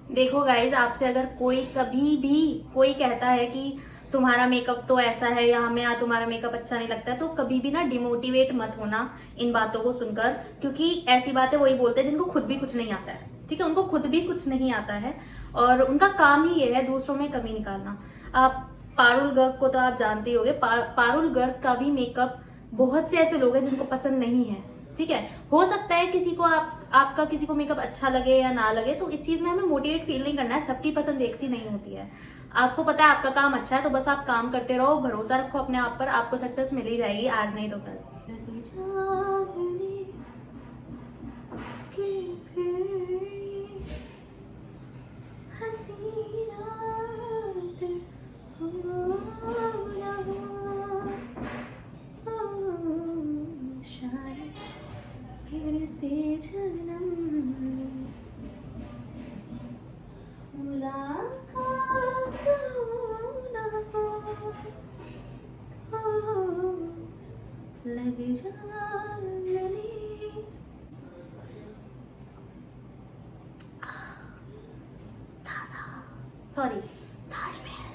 देखो गाइज, आपसे अगर कोई कभी भी कोई कहता है कि तुम्हारा मेकअप तो ऐसा है या हमें यहाँ तुम्हारा मेकअप अच्छा नहीं लगता है, तो कभी भी ना डिमोटिवेट मत होना इन बातों को सुनकर, क्योंकि ऐसी बातें वही बोलते हैं जिनको खुद भी कुछ नहीं आता है। ठीक है, उनको खुद भी कुछ नहीं आता है और उनका काम ही ये है दूसरों में कमी निकालना। आप पारुल गर्ग को तो आप जानते ही होंगे। पारुल गर्ग का भी मेकअप बहुत से ऐसे लोग हैं जिनको पसंद नहीं है। ठीक है, हो सकता है किसी को आपका किसी को मेकअप अच्छा लगे या ना लगे, तो इस चीज में हमें मोटिवेट फील नहीं करना है। सबकी पसंद एक सी नहीं होती है। आपको पता है आपका काम अच्छा है, तो बस आप काम करते रहो, भरोसा रखो अपने आप पर, आपको सक्सेस मिल ही जाएगी, आज नहीं तो कल। फिर से जन्म में मुलाकात हो ना हो, लग जाने। सॉरी, ताजमहल।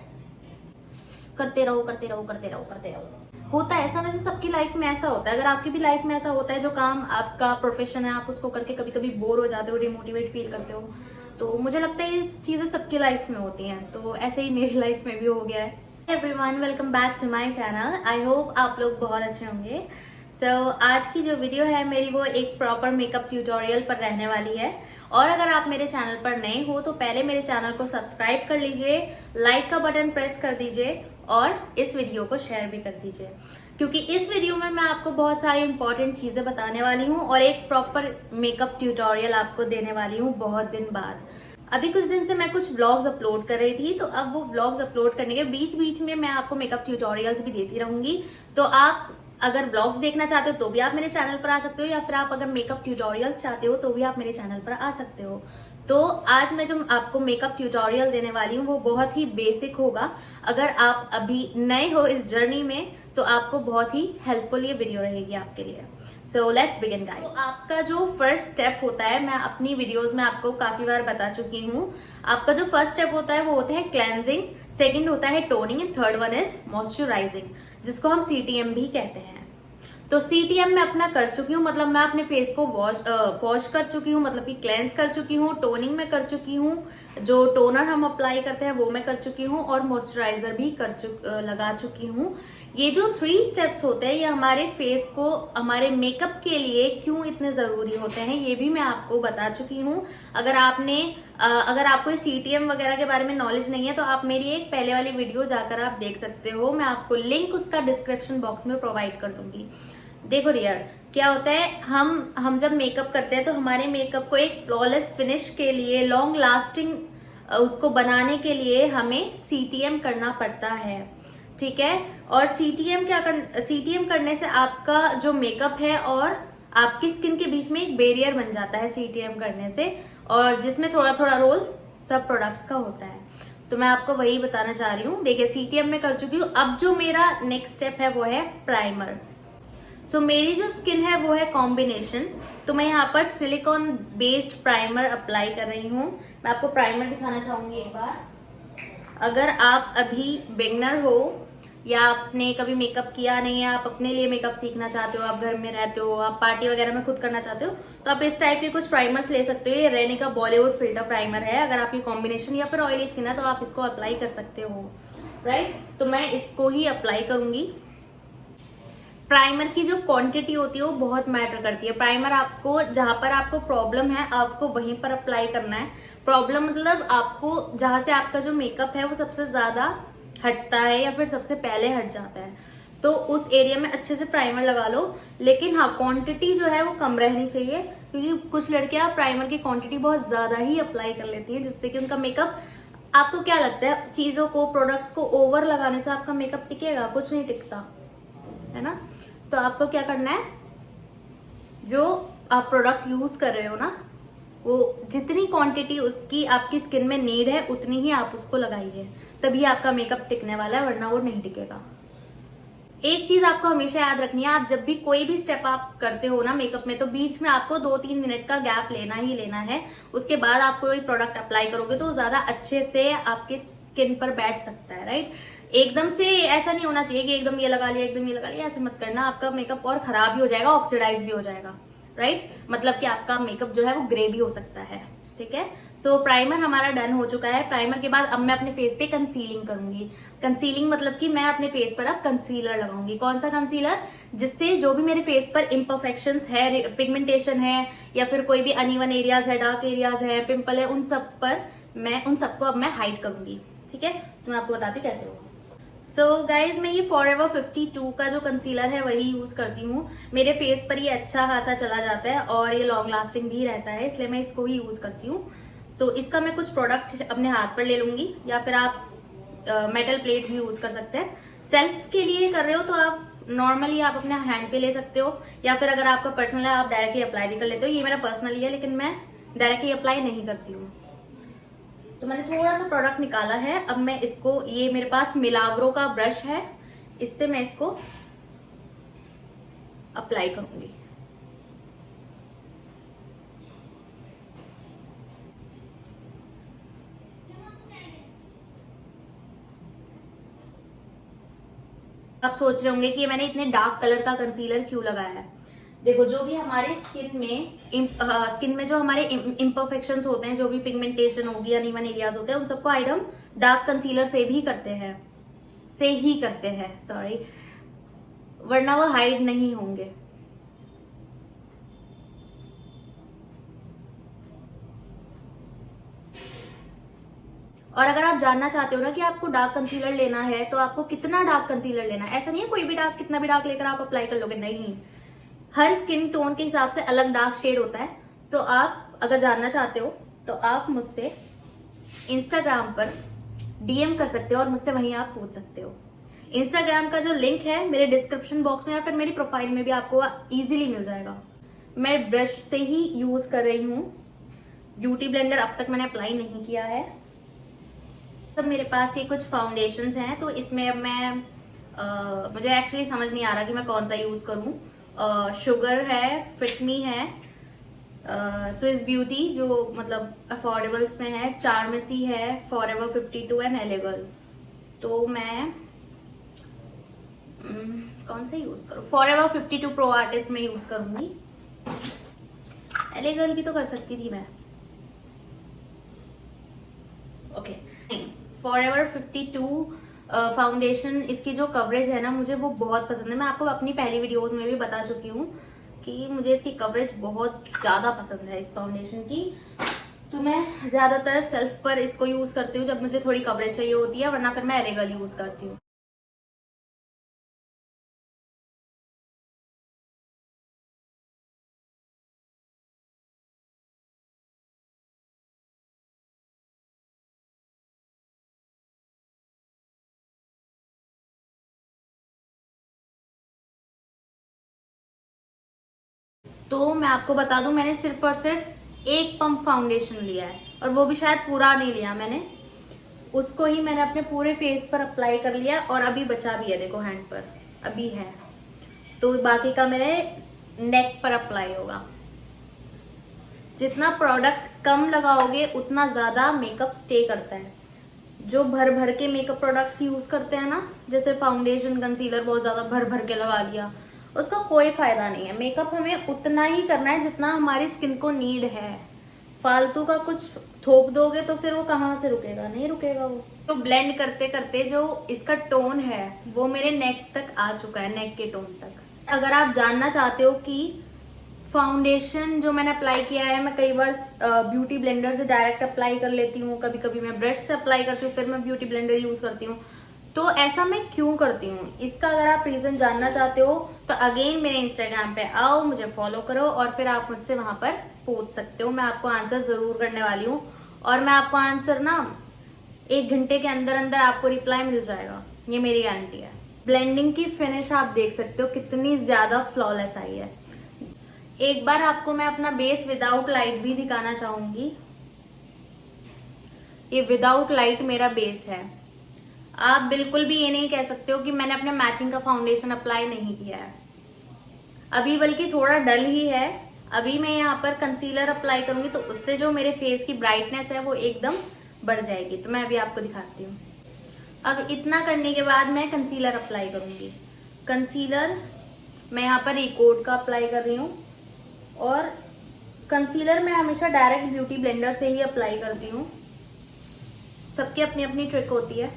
करते रहो करते रहो करते रहो करते रहो। होता है ऐसा ना, जैसे सबकी लाइफ में ऐसा होता है। अगर आपकी भी लाइफ में ऐसा होता है, जो काम आपका प्रोफेशन है, आप उसको करके कभी कभी बोर हो जाते हो, डिमोटिवेट फील करते हो, तो मुझे लगता है ये चीजें सबकी लाइफ में होती हैं। तो ऐसे ही मेरी लाइफ में भी हो गया है। Everyone, welcome back to my channel. I hope आप लोग बहुत अच्छे होंगे। आज की जो वीडियो है मेरी, वो एक प्रॉपर मेकअप ट्यूटोरियल पर रहने वाली है। और अगर आप मेरे चैनल पर नए हो तो पहले मेरे चैनल को सब्सक्राइब कर लीजिए, लाइक का बटन प्रेस कर दीजिए और इस वीडियो को शेयर भी कर दीजिए, क्योंकि इस वीडियो में मैं आपको बहुत सारी इंपॉर्टेंट चीजें बताने वाली हूँ और एक प्रॉपर मेकअप ट्यूटोरियल आपको देने वाली हूँ बहुत दिन बाद। अभी कुछ दिन से मैं कुछ व्लॉग्स अपलोड कर रही थी, तो अब वो व्लॉग्स अपलोड करने के बीच बीच में मैं आपको मेकअप ट्यूटोरियल्स भी देती रहूंगी। तो आप अगर व्लॉग्स देखना चाहते हो तो भी आप मेरे चैनल पर आ सकते हो, या फिर आप अगर मेकअप ट्यूटोरियल्स चाहते हो तो भी आप मेरे चैनल पर आ सकते हो। तो आज मैं जो आपको मेकअप ट्यूटोरियल देने वाली हूँ वो बहुत ही बेसिक होगा। अगर आप अभी नए हो इस जर्नी में तो आपको बहुत ही हेल्पफुल ये वीडियो रहेगी आपके लिए। So let's begin guys. तो आपका जो फर्स्ट स्टेप होता है, मैं अपनी वीडियोस में आपको काफी बार बता चुकी हूँ। आपका जो फर्स्ट स्टेप होता है वो होता है क्लेंजिंग, सेकंड होता है toning and third one is moisturising, जिसको हम सीटीएम भी कहते हैं। तो सीटीएम मैं अपना कर चुकी हूँ, मतलब मैं अपने फेस को वॉश कर चुकी हूँ, मतलब कि क्लेंस कर चुकी हूँ। टोनिंग में कर चुकी हूँ, जो टोनर हम अप्लाई करते हैं वो मैं कर चुकी हूँ, और मॉइस्चराइजर भी लगा चुकी हूँ। ये जो 3 स्टेप्स होते हैं, ये हमारे फेस को, हमारे मेकअप के लिए क्यों इतने जरूरी होते हैं, ये भी मैं आपको बता चुकी हूँ। अगर आपको सीटीएम वगैरह के बारे में नॉलेज नहीं है तो आप मेरी एक पहले वाली वीडियो जाकर आप देख सकते हो। मैं आपको लिंक उसका डिस्क्रिप्शन बॉक्स में प्रोवाइड कर दूंगी। देखो डियर, क्या होता है, हम जब मेकअप करते हैं तो हमारे मेकअप को एक फ्लॉलेस फिनिश के लिए, लॉन्ग लास्टिंग उसको बनाने के लिए हमें सीटीएम करना पड़ता है। ठीक है, और सीटीएम करने से आपका जो मेकअप है और आपकी स्किन के बीच में एक बैरियर बन जाता है सीटीएम करने से, और जिसमें थोड़ा थोड़ा रोल सब प्रोडक्ट्स का होता है। तो मैं आपको वही बताना चाह रही हूँ। देखिए, सीटीएम में कर चुकी हूँ। अब जो मेरा नेक्स्ट स्टेप है वो है प्राइमर। मेरी जो स्किन है वो है कॉम्बिनेशन, तो मैं यहाँ पर सिलिकॉन बेस्ड प्राइमर अप्लाई कर रही हूँ। मैं आपको प्राइमर दिखाना चाहूंगी एक बार। अगर आप अभी बिगनर हो या आपने कभी मेकअप किया नहीं है, आप अपने लिए मेकअप सीखना चाहते हो, आप घर में रहते हो, आप पार्टी वगैरह में खुद करना चाहते हो, तो आप इस टाइप के कुछ प्राइमर्स ले सकते हो। ये रेने का बॉलीवुड फिल्टर प्राइमर है। अगर आपकी कॉम्बिनेशन या फिर ऑयली स्किन है तो आप इसको अप्लाई कर सकते हो, राइट। तो मैं इसको ही अप्लाई करूंगी। प्राइमर की जो क्वांटिटी होती है वो बहुत मैटर करती है। प्राइमर आपको जहां पर आपको प्रॉब्लम है आपको वहीं पर अप्लाई करना है। प्रॉब्लम मतलब आपको जहां से आपका जो मेकअप है वो सबसे ज्यादा हटता है या फिर सबसे पहले हट जाता है, तो उस एरिया में अच्छे से प्राइमर लगा लो। लेकिन हाँ, क्वांटिटी जो है वो कम रहनी चाहिए, क्योंकि कुछ लड़कियां प्राइमर की क्वांटिटी बहुत ज्यादा ही अप्लाई कर लेती है, जिससे कि उनका मेकअप, आपको क्या लगता है, चीजों को, प्रोडक्ट्स को ओवर लगाने से आपका मेकअप टिकेगा? कुछ नहीं टिकता है ना। तो आपको क्या करना है, जो आप प्रोडक्ट यूज कर रहे हो ना, वो जितनी क्वांटिटी उसकी आपकी स्किन में नीड है उतनी ही आप उसको लगाइए, तभी आपका मेकअप टिकने वाला है, वरना वो नहीं टिकेगा। एक चीज आपको हमेशा याद रखनी है, आप जब भी कोई भी स्टेप आप करते हो ना मेकअप में, तो बीच में आपको 2-3 मिनट का गैप लेना ही लेना है। उसके बाद आप कोई प्रोडक्ट अप्लाई करोगे तो ज्यादा अच्छे से आपके स्किन पर बैठ सकता है, राइट। एकदम से ऐसा नहीं होना चाहिए कि एकदम ये लगा लिया, एकदम ये लगा लिया, ऐसे मत करना। आपका मेकअप और खराब भी हो जाएगा, ऑक्सीडाइज भी हो जाएगा, राइट। मतलब कि आपका मेकअप जो है वो ग्रे भी हो सकता है, ठीक है। सो प्राइमर हमारा डन हो चुका है। प्राइमर के बाद अब मैं अपने फेस पे कंसीलिंग करूंगी। कंसीलिंग मतलब कि मैं अपने फेस पर अब कंसीलर लगाऊंगी। कौन सा कंसीलर? जिससे जो भी मेरे फेस पर इम्परफेक्शंस है, पिगमेंटेशन है, या फिर कोई भी अनइवन एरियाज है, डार्क एरियाज है, पिंपल है, उन सब पर मैं उन सबको अब मैं हाइड करूंगी, ठीक है। तो मैं आपको बताती हूँ कैसे होगा। सो गाइज, मैं ये फॉरएवर 52 का जो कंसीलर है वही यूज करती हूँ। मेरे फेस पर ये अच्छा खासा चला जाता है और ये लॉन्ग लास्टिंग भी रहता है, इसलिए मैं इसको ही यूज करती हूँ। सो इसका मैं कुछ प्रोडक्ट अपने हाथ पर ले लूंगी, या फिर आप मेटल प्लेट भी यूज कर सकते हैं। सेल्फ के लिए कर रहे हो तो आप नॉर्मली आप अपने हैंड पे ले सकते हो, या फिर अगर आपका पर्सनल है आप डायरेक्टली अप्लाई भी कर लेते हो। ये मेरा पर्सनली है, लेकिन मैं डायरेक्टली अप्लाई नहीं करती हूँ। तो मैंने थोड़ा सा प्रोडक्ट निकाला है। अब मैं इसको, ये मेरे पास मिलाग्रो का ब्रश है, इससे मैं इसको अप्लाई करूंगी। आप सोच रहे होंगे कि मैंने इतने डार्क कलर का कंसीलर क्यों लगाया है। देखो, जो भी हमारे स्किन में जो हमारे इम्परफेक्शंस होते हैं, जो भी पिगमेंटेशन होगी, अनइवन एरियाज होते हैं, उन सबको हाइड हम डार्क कंसीलर से भी करते हैं, सॉरी, वरना वो हाइड नहीं होंगे। और अगर आप जानना चाहते हो ना कि आपको डार्क कंसीलर लेना है तो आपको कितना डार्क कंसीलर लेना है, ऐसा नहीं है कोई भी डार्क, कितना भी डार्क लेकर आप अप्लाई कर लोगे, नहीं। हर स्किन टोन के हिसाब से अलग डार्क शेड होता है। तो आप अगर जानना चाहते हो तो आप मुझसे इंस्टाग्राम पर डीएम कर सकते हो और मुझसे वहीं आप पूछ सकते हो। इंस्टाग्राम का जो लिंक है मेरे डिस्क्रिप्शन बॉक्स में या फिर मेरी प्रोफाइल में भी आपको इजीली मिल जाएगा। मैं ब्रश से ही यूज कर रही हूँ, ब्यूटी ब्लेंडर अब तक मैंने अप्लाई नहीं किया है। तब मेरे पास ये कुछ फाउंडेशंस हैं, तो इसमें अब मैं मुझे एक्चुअली समझ नहीं आ रहा कि मैं कौन सा यूज करूँ। शुगर है, फिटमी है, स्विस ब्यूटी जो मतलब अफोर्डेबल्स में है, चार्मेसी है, फॉरएवर 52 एंड एलेगल। तो मैं कौन सा यूज करूँ? फॉरएवर 52 प्रो आर्टिस्ट में यूज करूंगी। एलेगल भी तो कर सकती थी मैं, ओके। फॉरएवर 52 फाउंडेशन, इसकी जो कवरेज है ना मुझे वो बहुत पसंद है। मैं आपको अपनी पहली वीडियोस में भी बता चुकी हूँ कि मुझे इसकी कवरेज बहुत ज्यादा पसंद है इस फाउंडेशन की। तो मैं ज्यादातर सेल्फ पर इसको यूज करती हूँ जब मुझे थोड़ी कवरेज चाहिए होती है, वरना फिर मैं एलेगल यूज करती हूँ। तो मैं आपको बता दूं, मैंने सिर्फ और सिर्फ एक पंप फाउंडेशन लिया है, और वो भी शायद पूरा नहीं लिया मैंने। उसको ही मैंने अपने पूरे फेस पर अप्लाई कर लिया, और अभी बचा भी है, देखो हैंड पर अभी है। तो बाकी का मेरे नेक पर अप्लाई होगा। जितना प्रोडक्ट कम लगाओगे उतना ज्यादा मेकअप स्टे करता है। जो भर भर के मेकअप प्रोडक्ट्स यूज करते हैं ना, जैसे फाउंडेशन, कंसीलर बहुत ज्यादा भर भर के लगा लिया, उसका कोई फायदा नहीं है। मेकअप हमें उतना ही करना है जितना हमारी स्किन को नीड है। फालतू का कुछ थोप दोगे तो फिर वो कहाँ से रुकेगा, नहीं रुकेगा वो। तो ब्लेंड करते करते जो इसका टोन है वो मेरे नेक तक आ चुका है, नेक के टोन तक। अगर आप जानना चाहते हो कि फाउंडेशन जो मैंने अप्लाई किया है, मैं कई बार ब्यूटी ब्लेंडर से डायरेक्ट अप्लाई कर लेती हूँ, कभी कभी मैं ब्रश से अप्लाई करती हूँ, फिर मैं ब्यूटी ब्लेंडर यूज करती हूँ। तो ऐसा मैं क्यों करती हूँ, इसका अगर आप रीजन जानना चाहते हो तो अगेन मेरे इंस्टाग्राम पे आओ, मुझे फॉलो करो, और फिर आप मुझसे वहां पर पूछ सकते हो। मैं आपको आंसर जरूर करने वाली हूँ, और मैं आपको आंसर ना 1 घंटे के अंदर अंदर आपको रिप्लाई मिल जाएगा, ये मेरी गारंटी है। ब्लेंडिंग की फिनिश आप देख सकते हो कितनी ज्यादा फ्लॉलेस आई है। एक बार आपको मैं अपना बेस विदाउट लाइट भी दिखाना चाहूंगी। ये विदाउट लाइट मेरा बेस है। आप बिल्कुल भी ये नहीं कह सकते हो कि मैंने अपने मैचिंग का फाउंडेशन अप्लाई नहीं किया है। अभी बल्कि थोड़ा डल ही है। अभी मैं यहाँ पर कंसीलर अप्लाई करूंगी तो उससे जो मेरे फेस की ब्राइटनेस है वो एकदम बढ़ जाएगी। तो मैं अभी आपको दिखाती हूँ। अब इतना करने के बाद मैं कंसीलर अप्लाई करूंगी। कंसीलर मैं यहाँ पर रिकॉर्ड का अप्लाई कर रही हूँ, और कंसीलर मैं हमेशा डायरेक्ट ब्यूटी ब्लेंडर से ही अप्लाई करती हूँ। सबकी अपनी अपनी ट्रिक होती है।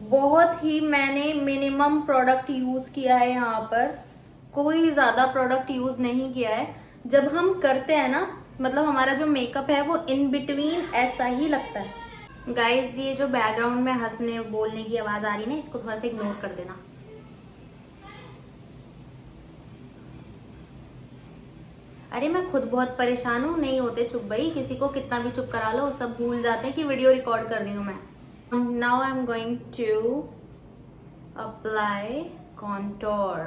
बहुत ही मैंने मिनिमम प्रोडक्ट यूज किया है, यहाँ पर कोई ज्यादा प्रोडक्ट यूज नहीं किया है। जब हम करते हैं ना, मतलब हमारा जो मेकअप है वो इन बिटवीन ऐसा ही लगता है। गाइज, ये जो बैकग्राउंड में हंसने बोलने की आवाज आ रही है ना, इसको थोड़ा सा इग्नोर कर देना। अरे मैं खुद बहुत परेशान हूँ, नहीं होते चुप भाई। किसी को कितना भी चुप करा लो, सब भूल जाते हैं कि वीडियो रिकॉर्ड कर रही हूँ मैं। Now I am going to apply contour.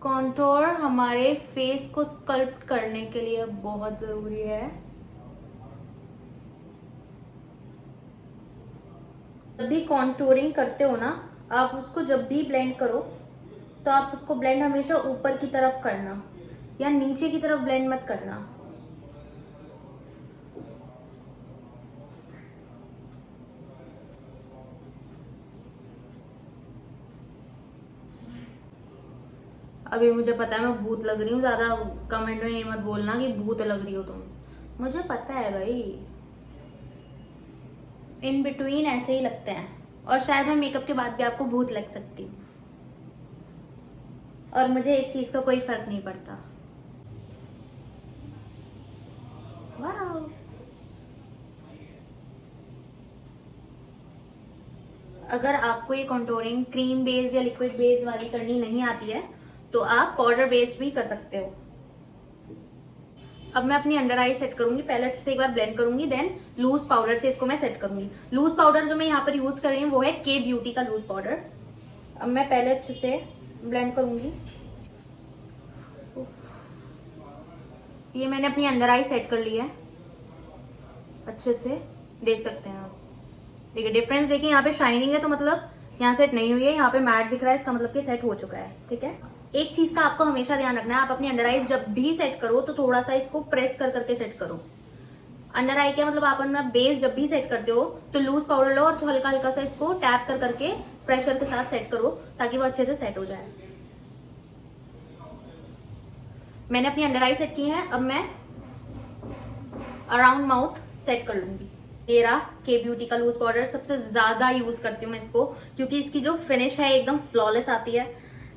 Contour हमारे फेस को स्कल्प्ट करने के लिए बहुत जरूरी है। जब भी कॉन्टूरिंग करते हो ना, आप उसको जब भी ब्लेंड करो तो आप उसको ब्लेंड हमेशा ऊपर की तरफ करना, या नीचे की तरफ ब्लेंड मत करना। अभी मुझे पता है मैं भूत लग रही हूँ, ज्यादा कमेंट में ये मत बोलना कि भूत लग रही हो तुम। मुझे पता है भाई, इन बिटवीन ऐसे ही लगते हैं, और शायद मैं मेकअप के बाद भी आपको भूत लग सकती हूँ, और मुझे इस चीज का कोई फर्क नहीं पड़ता। वाह, अगर आपको ये कॉन्टोरिंग क्रीम बेस या लिक्विड बेस वाली करनी नहीं आती है तो आप पाउडर बेस्ड भी कर सकते हो। अब मैं अपनी अंडर आई सेट करूंगी। पहले अच्छे से एक बार ब्लेंड करूंगी, देन लूज पाउडर से इसको मैं सेट करूंगी। लूज पाउडर जो मैं यहाँ पर यूज कर रही हूँ वो है के ब्यूटी का लूज पाउडर। अब मैं पहले अच्छे से ब्लेंड करूंगी। ये मैंने अपनी अंडर आई सेट कर ली है अच्छे से, देख सकते हैं आप। देखिए डिफरेंस, देखिए यहाँ पे शाइनिंग है तो मतलब यहाँ सेट नहीं हुई है, यहाँ पे मैट दिख रहा है, इसका मतलब कि सेट हो चुका है। ठीक है, एक चीज का आपको हमेशा ध्यान रखना है, आप अपनी अंडर आईज जब भी सेट करो तो थोड़ा सा इसको प्रेस कर करके सेट करो। अंडर आई क्या मतलब, आप अपना बेस जब भी सेट करते हो तो लूज पाउडर लो और तो हल्का हल्का सा इसको टैप कर करके प्रेशर के साथ सेट करो ताकि वो अच्छे से सेट हो जाए। मैंने अपनी अंडर आई सेट की है। अब मैं अराउंड माउथ सेट कर लूंगी। तेरा के ब्यूटी का लूज पाउडर सबसे ज्यादा यूज करती हूँ मैं इसको, क्योंकि इसकी जो फिनिश है एकदम फ्लॉलेस आती है,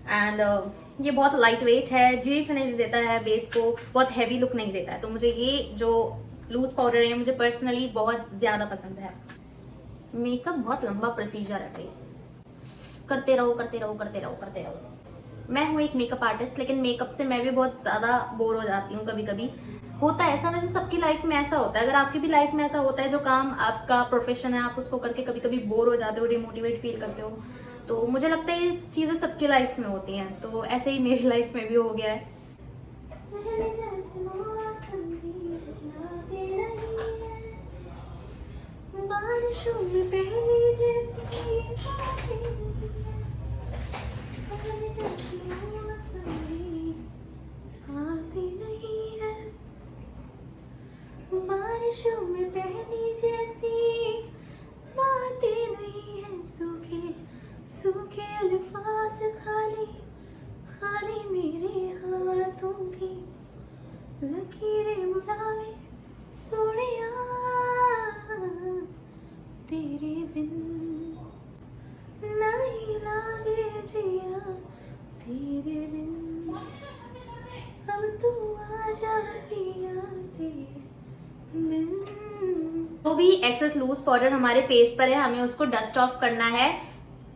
एंड ये बहुत लाइट वेट है, जी फिनिश देता है बेस को, बहुत हैवी लुक नहीं देता है। तो मुझे ये जो लूज पाउडर है मुझे पर्सनली बहुत ज्यादा पसंद है। मेकअप बहुत लंबा प्रोसीजर है भाई, करते रहो करते रहो करते रहो करते रहो। मैं हूँ एक मेकअप आर्टिस्ट, लेकिन मेकअप से मैं भी बहुत ज्यादा बोर हो जाती हूँ कभी कभी। होता है ऐसा ना, जैसे सबकी लाइफ में ऐसा होता है। अगर आपकी भी लाइफ में ऐसा होता है, जो काम आपका प्रोफेशन है आप उसको करके कभी कभी बोर हो जाते हो, डिमोटिवेट फील करते हो, तो मुझे लगता है ये चीजें सबकी लाइफ में होती हैं। तो ऐसे ही मेरी लाइफ में भी हो गया है। बारिशों में पहली जैसी आती नहीं है, बारिशों में पहली जैसी बातें नहीं है, सूखे सूखे अल्फाज खाली खाली मेरे हाथों की लकीरें बुलावे सोनिया तेरे बिन नहीं लागे जिया तेरे बिन, अब तू आजा पिया तेरे बिन। तो भी एक्सेस लूज पाउडर हमारे फेस पर है, हमें उसको डस्ट ऑफ करना है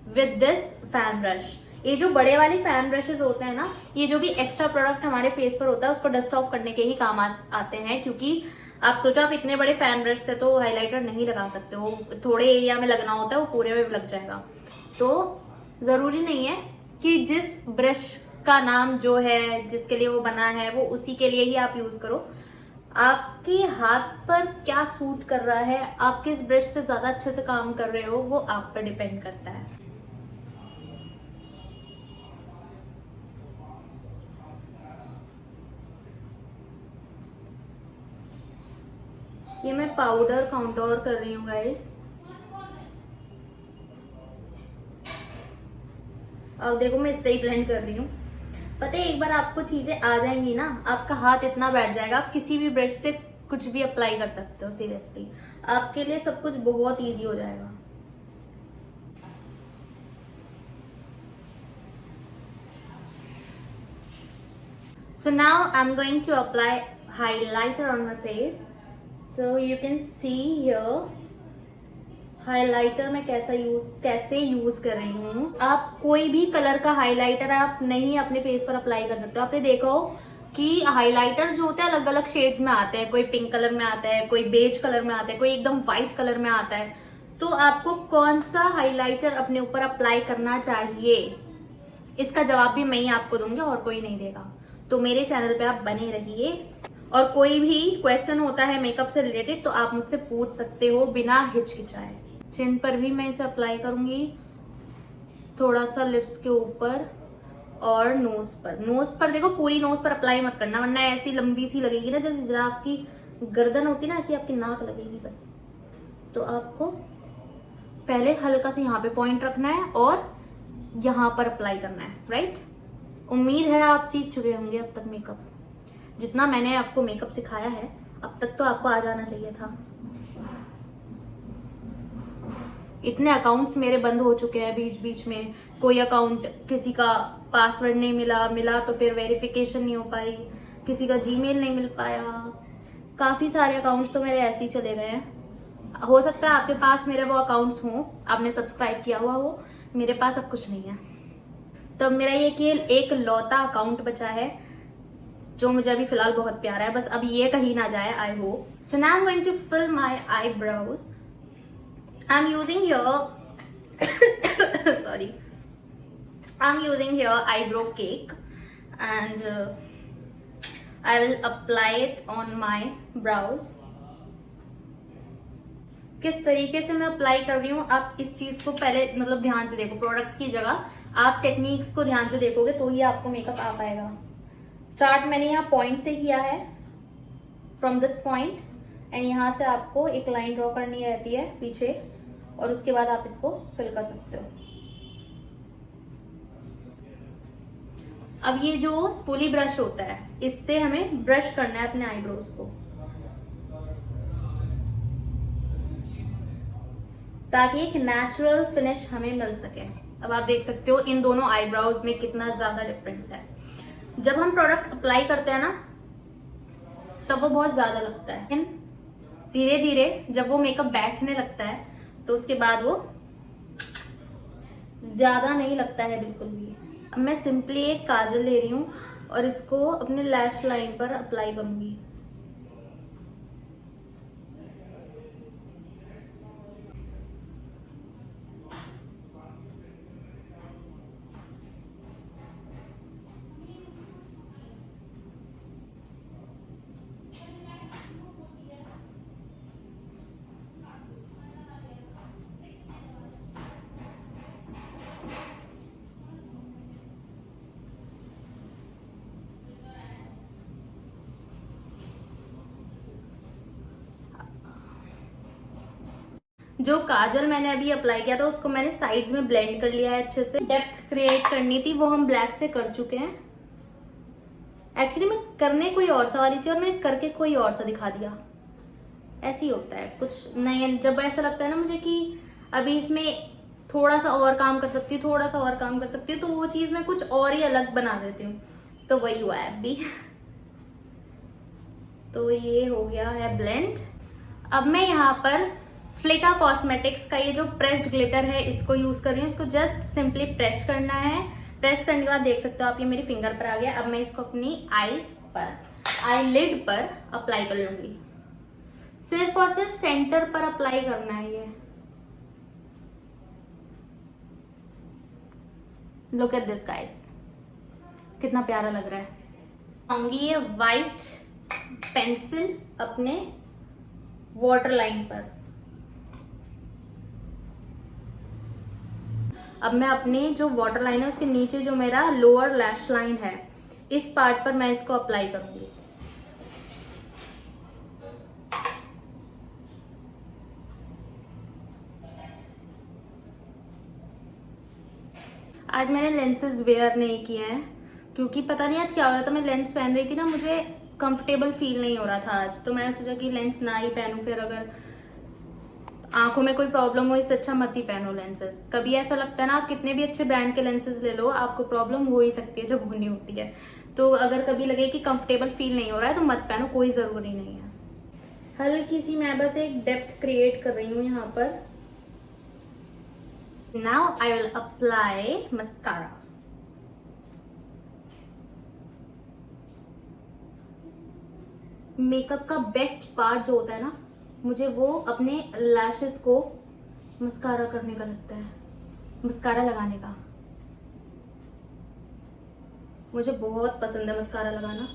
विद दिस फैन ब्रश। ये जो बड़े वाले फैन ब्रशेस होते हैं ना, ये जो भी एक्स्ट्रा प्रोडक्ट हमारे फेस पर होता है उसको डस्ट ऑफ करने के ही काम आते हैं, क्योंकि आप सोचो आप इतने बड़े फैन ब्रश से तो हाइलाइटर नहीं लगा सकते हो, थोड़े एरिया में लगना होता है, वो पूरे में लग जाएगा। तो जरूरी नहीं है कि जिस ब्रश का नाम जो है जिसके लिए वो बना है वो उसी के लिए ही आप यूज करो। आपके हाथ पर क्या सूट कर रहा है, आप किस ब्रश से ज्यादा अच्छे से काम कर रहे हो, वो आप पर डिपेंड करता है। ये मैं पाउडर काउंटोर कर रही हूँ गाइस। अब देखो मैं इससे ही ब्लेंड कर रही हूँ। पता है एक बार आपको चीजें आ जाएंगी ना, आपका हाथ इतना बैठ जाएगा, आप किसी भी ब्रश से कुछ भी अप्लाई कर सकते हो। सीरियसली आपके लिए सब कुछ बहुत इजी हो जाएगा। So now I'm going to apply highlighter on my face. So you can see here highlighter मैं कैसे यूज कर रही हूँ। आप कोई भी कलर का हाइलाइटर आप नहीं अपने फेस पर अप्लाई कर सकते हो। आपने देखा हो कि हाइलाइटर जो होते हैं अलग अलग शेड्स में आते हैं, कोई पिंक कलर में आता है, कोई बेज कलर में आता है, कोई एकदम व्हाइट कलर में आता है। तो आपको कौन सा हाइलाइटर अपने ऊपर अप्लाई करना चाहिए, इसका जवाब भी मैं ही आपको दूंगी और कोई नहीं देगा। तो मेरे चैनल पे आप बने रहिए, और कोई भी क्वेश्चन होता है मेकअप से रिलेटेड तो आप मुझसे पूछ सकते हो बिना हिचकिचाए। चिन पर भी मैं इसे अप्लाई करूंगी, थोड़ा सा लिप्स के ऊपर और नोज पर देखो पूरी नोज पर अप्लाई मत करना, वरना ऐसी लंबी सी लगेगी ना, जैसे जिराफ की गर्दन होती ना, ऐसी आपकी नाक लगेगी बस। तो आपको पहले हल्का सा यहाँ पे पॉइंट रखना है और यहाँ पर अप्लाई करना है, राइट। उम्मीद है आप सीख चुके होंगे अब तक मेकअप। जितना मैंने आपको मेकअप सिखाया है अब तक तो आपको आ जाना चाहिए था। इतने अकाउंट्स मेरे बंद हो चुके हैं बीच बीच में, कोई अकाउंट किसी का पासवर्ड नहीं मिला तो फिर वेरिफिकेशन नहीं हो पाई, किसी का जीमेल नहीं मिल पाया, काफी सारे अकाउंट्स तो मेरे ऐसे ही चले गए हैं। हो सकता है आपके पास मेरे वो अकाउंट्स हों, आपने सब्सक्राइब किया हुआ हो, मेरे पास अब कुछ नहीं है। तो मेरा ये केवल एक लौता अकाउंट बचा है जो मुझे अभी फिलहाल बहुत प्यारा है, बस अब ये कहीं ना जाए, I hope. So now I am going to fill my eyebrows. I'm using here sorry, I'm using here eyebrow cake and I will apply it on my brows। किस तरीके से मैं अप्लाई कर रही हूँ आप इस चीज को पहले मतलब ध्यान से देखो, प्रोडक्ट की जगह आप टेक्निक्स को ध्यान से देखोगे तो ही आपको मेकअप आ पाएगा। स्टार्ट मैंने यहाँ पॉइंट से किया है, फ्रॉम दिस पॉइंट, एंड यहाँ से आपको एक लाइन ड्रॉ करनी रहती है पीछे, और उसके बाद आप इसको फिल कर सकते हो। अब ये जो स्पूली ब्रश होता है इससे हमें ब्रश करना है अपने आईब्रोज को, ताकि एक नेचुरल फिनिश हमें मिल सके। अब आप देख सकते हो इन दोनों आईब्रोज में कितना ज्यादा डिफरेंस है। जब हम प्रोडक्ट अप्लाई करते हैं ना तब वो बहुत ज्यादा लगता है, लेकिन धीरे धीरे जब वो मेकअप बैठने लगता है तो उसके बाद वो ज्यादा नहीं लगता है बिल्कुल भी। अब मैं सिंपली एक काजल ले रही हूँ और इसको अपने लैश लाइन पर अप्लाई करूंगी। जो काजल मैंने अभी अप्लाई किया था उसको मैंने साइड्स में ब्लेंड कर लिया है अच्छे से। डेप्थ क्रिएट करनी थी वो हम ब्लैक से कर चुके हैं। एक्चुअली मैं करने कोई और सा वाली थी और मैंने करके कोई और सा दिखा दिया। ऐसे ही होता है कुछ नहीं, जब ऐसा लगता है ना मुझे कि अभी इसमें थोड़ा सा और काम कर सकती हूँ, थोड़ा सा और काम कर सकती हूँ, तो वो चीज मैं कुछ और ही अलग बना देती हूँ। तो वही हुआ है अभी। तो ये हो गया है ब्लेंड। अब मैं यहाँ पर फ्लेका कॉस्मेटिक्स का ये जो प्रेस्ड ग्लिटर है इसको यूज कर रही हूँ। इसको जस्ट सिंपली प्रेस करना है। प्रेस करने के बाद देख सकते हो आप ये मेरी फिंगर पर आ गया। अब मैं इसको अपनी आईज पर, आईलिड पर अप्लाई कर लूंगी। सिर्फ और सिर्फ सेंटर पर अप्लाई करना है ये। लुक एट दिस गाइस, कितना प्यारा लग रहा है। आऊंगी ये वाइट पेंसिल अपने वाटर लाइन पर। अब मैं अपने जो वाटर लाइन है उसके नीचे जो मेरा लोअर लैश लाइन है, इस पार्ट पर मैं इसको अप्लाई करूंगी। आज मैंने लेंसेज वेयर नहीं किए हैं क्योंकि पता नहीं आज क्या हो रहा था। मैं लेंस पहन रही थी ना, मुझे कंफर्टेबल फील नहीं हो रहा था आज, तो मैंने सोचा कि लेंस ना ही पहनूं, फिर अगर आंखों में कोई प्रॉब्लम हो इससे अच्छा मत ही पहनो लेंसेज। कभी ऐसा लगता है ना, आप कितने भी अच्छे ब्रांड के लेंसेज ले लो, आपको प्रॉब्लम हो ही सकती है जब होनी होती है। तो अगर कभी लगे कि कंफर्टेबल फील नहीं हो रहा है तो मत पहनो, कोई जरूरी नहीं है। हल्की सी मैं बस एक डेप्थ क्रिएट कर रही हूँ यहाँ पर। Now I will apply mascara. Makeup का बेस्ट पार्ट जो होता है ना, मुझे वो अपने लैशेस को मस्कारा करने का लगता है, मस्कारा लगाने का। मुझे बहुत पसंद है मस्कारा लगाना।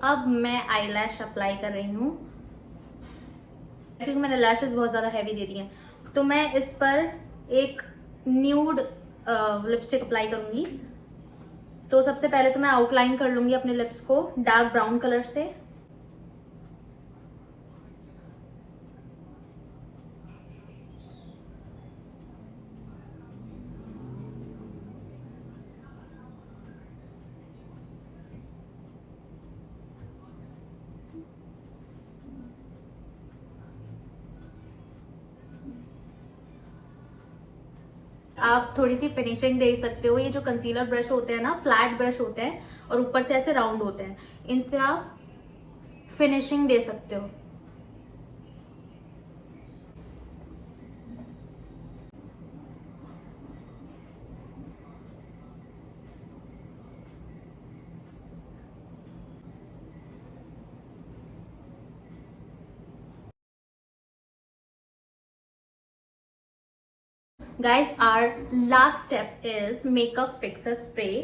अब मैं आईलैश अप्लाई कर रही हूँ क्योंकि मैंने लैशेस बहुत ज़्यादा हैवी दे दी हैं। तो मैं इस पर एक न्यूड लिपस्टिक अप्लाई करूंगी। तो सबसे पहले तो मैं आउटलाइन कर लूंगी अपने लिप्स को डार्क ब्राउन कलर से। आप थोड़ी सी फिनिशिंग दे सकते हो। ये जो कंसीलर ब्रश होते हैं ना, फ्लैट ब्रश होते हैं और ऊपर से ऐसे राउंड होते हैं, इनसे आप फिनिशिंग दे सकते हो। Guys, our last step is makeup fixer spray.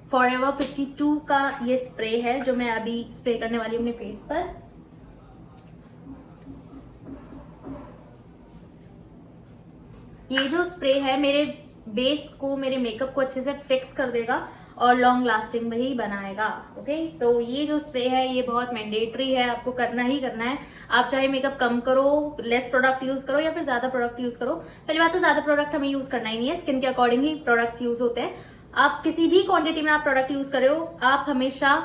Forever 52 का ये स्प्रे है जो मैं अभी स्प्रे करने वाली हूँ अपने फेस पर। ये जो स्प्रे है मेरे बेस को, मेरे मेकअप को अच्छे से फिक्स कर देगा और लॉन्ग लास्टिंग भी बनाएगा। ओके, सो ये जो स्प्रे है ये बहुत मैंडेटरी है, आपको करना ही करना है। आप चाहे मेकअप कम करो, लेस प्रोडक्ट यूज करो या फिर ज्यादा प्रोडक्ट यूज करो। पहली बात तो ज्यादा प्रोडक्ट हमें यूज करना ही नहीं है, स्किन के अकॉर्डिंग ही प्रोडक्ट्स यूज होते हैं। आप किसी भी क्वांटिटी में आप प्रोडक्ट यूज करे हो, आप हमेशा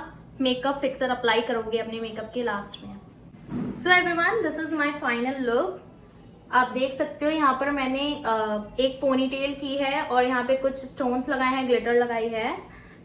मेकअप फिक्सर अप्लाई करोगे अपने मेकअप के लास्ट में। So everyone, this is my final look. आप देख सकते हो यहाँ पर मैंने एक पोनीटेल की है और यहाँ पे कुछ स्टोन्स लगाए हैं, ग्लिटर लगाई है,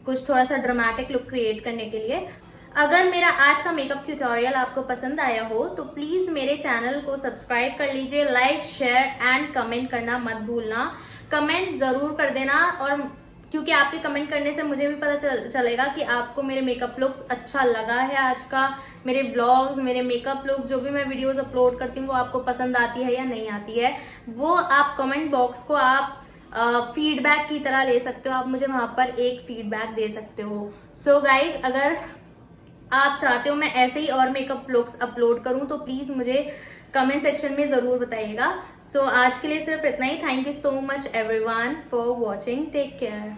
कुछ थोड़ा सा ड्रामेटिक लुक क्रिएट करने के लिए। अगर मेरा आज का मेकअप ट्यूटोरियल आपको पसंद आया हो तो प्लीज मेरे चैनल को सब्सक्राइब कर लीजिए, लाइक शेयर एंड कमेंट करना मत भूलना। कमेंट जरूर कर देना, और क्योंकि आपके कमेंट करने से मुझे भी पता चलेगा कि आपको मेरे मेकअप लुक अच्छा लगा है आज का। मेरे व्लॉग्स, मेरे मेकअप लुक, जो भी मैं वीडियोस अपलोड करती हूँ वो आपको पसंद आती है या नहीं आती है, वो आप कमेंट बॉक्स को आप फीडबैक की तरह ले सकते हो। आप मुझे वहां पर एक फीडबैक दे सकते हो। सो गाइज, अगर आप चाहते हो मैं ऐसे ही और मेकअप लुक्स अपलोड करूं तो प्लीज मुझे कमेंट सेक्शन में जरूर बताइएगा। सो आज के लिए सिर्फ इतना ही। Thank you so much everyone for watching. Take care.